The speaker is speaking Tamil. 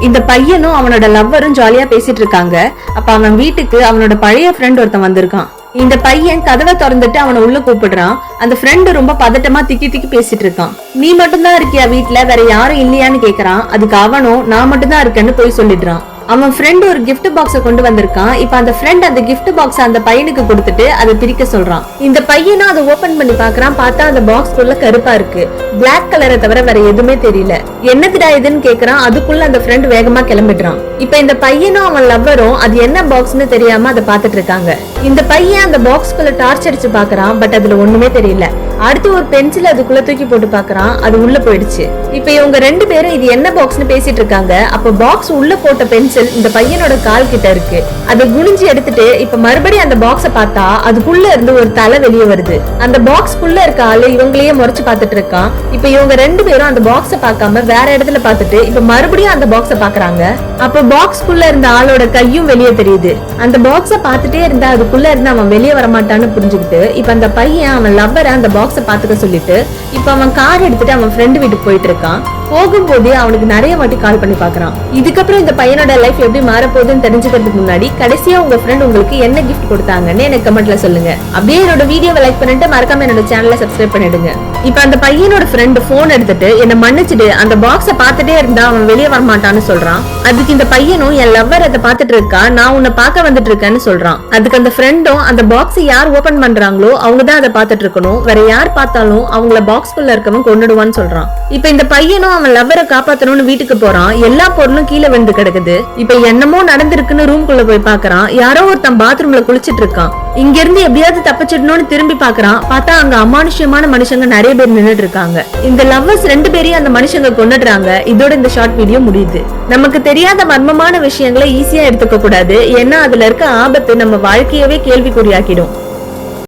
இந்த பையனும் அவனோட லவ்வரும் ஜாலியா பேசிட்டு இருக்காங்க. அப்ப அவன் வீட்டுக்கு அவனோட பழைய ஃப்ரெண்ட் ஒருத்தன் வந்திருக்கான். இந்த பையன் கதவை திறந்துட்டு அவனை உள்ள கூப்பிடுறான். அந்த ஃப்ரெண்டு ரொம்ப பதட்டமா திக்கி திக்கி பேசிட்டு இருக்கான். நீ மட்டும்தான் இருக்கியா வீட்டுல, வேற யாரும் இல்லையான்னு கேக்குறான். அதுக்கு அவனும் நான் மட்டும்தான் இருக்கேன்னு போய் சொல்லிடுறான். அவன் ஃப்ரெண்ட் ஒரு கிஃப்ட் பாக்ஸ கொண்டு வந்திருக்கான். இப்ப அந்த ஃப்ரெண்ட் அந்த கிஃப்ட் பாக்ஸ் அந்த பையனுக்கு கொடுத்துட்டு அதை பிரிக்க சொல்றான். இந்த பையனும் அதை ஓபன் பண்ணி பாக்குறான். பார்த்தா அந்த பாக்ஸ் குள்ள கருப்பா இருக்கு. பிளாக் கலரை தவிர வேற எதுவுமே தெரியல. என்னதுடா இதுன்னு கேக்குறான். அதுக்குள்ள அந்த ஃப்ரெண்ட் வேகமா கிளம்பிடுறான். இப்ப இந்த பையனும் அவன் லவ்வரும் அது என்ன பாக்ஸ்னு தெரியாம அதை பாத்துட்டு இருக்காங்க. இந்த பையன் அந்த பாக்ஸ்குள்ள டார்ச் அடிச்சு பாக்குறான். பட் அதுல ஒண்ணுமே தெரியல. அடுத்து ஒரு பென்சில் அதுக்குள்ள தூக்கி போட்டு பாக்குறான். அது உள்ள போயிடுச்சு. இப்ப இவங்க ரெண்டு பேரும் இது என்ன பாக்ஸ்னு பேசிட்டு இருக்காங்க. அப்ப பாக்ஸ் உள்ள போட்ட பென்சில் இந்த பையனோட கால் கிட்ட இருக்கு. அதை குனிஞ்சு எடுத்துட்டு இப்ப மறுபடியும் அந்த பாக்ஸ பார்த்தா அதுக்குள்ள இருந்து ஒரு தலை வெளியே வருது. அந்த பாக்ஸ்க்குள்ள இருக்க ஆளு இவங்களையே முறைச்சு பாத்துட்டு இருக்கான். இப்ப இவங்க ரெண்டு பேரும் அந்த பாக்ஸ பார்க்காம வேற இடத்துல பாத்துட்டு இப்ப மறுபடியும் அந்த பாக்ஸ பாக்குறாங்க. அப்ப பாக்ஸ்க்குள்ள இருந்த ஆளோட கையும் வெளியே தெரியுது. அந்த பாக்ஸ பாத்துட்டே இருந்தா அதுக்குள்ள இருந்து அவன் வெளியே வரமாட்டான்னு புரிஞ்சுக்கிட்டு இப்ப அந்த பையன் அவன் லவ்வரை அந்த பாக்ஸ பாத்துக்க சொல்லிட்டு இப்ப அவன் கார் எடுத்துட்டு அவன் ஃப்ரெண்டு வீட்டுக்கு போயிட்டு இருக்கான். போகும்போதே அவனுக்கு நிறைய வாட்டி கால் பண்ணி பாக்குறான். இதுக்கப்புறம் இந்த பையனோட லைஃப் எப்படி மாற போகுதுன்னு தெரிஞ்சுக்கிறதுக்கு முன்னாடி கடைசியா உங்க ஃப்ரெண்ட் உங்களுக்கு என்ன கிஃப்ட் கொடுத்தாங்கன்னு எனக்கு கமெண்ட்ல சொல்லுங்க. அப்படியே என்னோட வீடியோவை லைக் பண்ணிட்டு மறக்காம என்னோட சேனலை சப்ஸ்கிரைப் பண்ணிடுங்க. இப்ப அந்த பையனோட ஃப்ரெண்ட் போன் எடுத்துட்டு என்ன மன்னிச்சுட்டு அந்த பாக்ஸ பாத்துட்டே இருந்தா அவன் வெளியே வரமாட்டான்னு சொல்றான். அதுக்கு இந்த பையனும் என் லவ்வர் அதை பாத்துட்டு இருக்கா, நான் உன்னை பார்க்க வந்துட்டு இருக்கேன்னு சொல்றான். அதுக்கு அந்த ஃப்ரெண்டும் அந்த பாக்ஸ் யார் ஓபன் பண்றாங்களோ அவங்கதான் அதை பாத்துட்டு இருக்கணும், வேற யார் பார்த்தாலும் அவங்கள பாக்ஸ்குள்ள இருக்கவன் கொன்னுடுவான்னு சொல்றான். இப்ப இந்த பையனும் அவன் லவ்வரை காப்பாத்தணும்னு வீட்டுக்கு போறான். எல்லா பொருளும் கீழே விழுந்து கிடக்குது. இப்ப என்னமோ நடந்திருக்குன்னு ரூம்குள்ள போய் பாக்குறான். யாரோ ஒருத்தன் பாத்ரூம்ல குளிச்சிட்டு இருக்கான். இங்க இருந்து எப்படியாவது தப்பிச்சிடணும்னு திரும்பி பாக்குறான். பார்த்தா அங்க அமானுஷ்யமான மனுஷங்க நிறைய பேர் நின்னுட்டு இருக்காங்க. இந்த லவ்வர்ஸ் ரெண்டு பேரையும் அந்த மனுஷங்க கொன்னுடுறாங்க. இதோட இந்த ஷார்ட் வீடியோ முடியுது. நமக்கு தெரியாத மர்மமான விஷயங்களை ஈஸியா எடுத்துக்க கூடாது. ஏன்னா அதுல இருக்க ஆபத்து நம்ம வாழ்க்கையவே கேள்விக்குறியாக்கிடும்.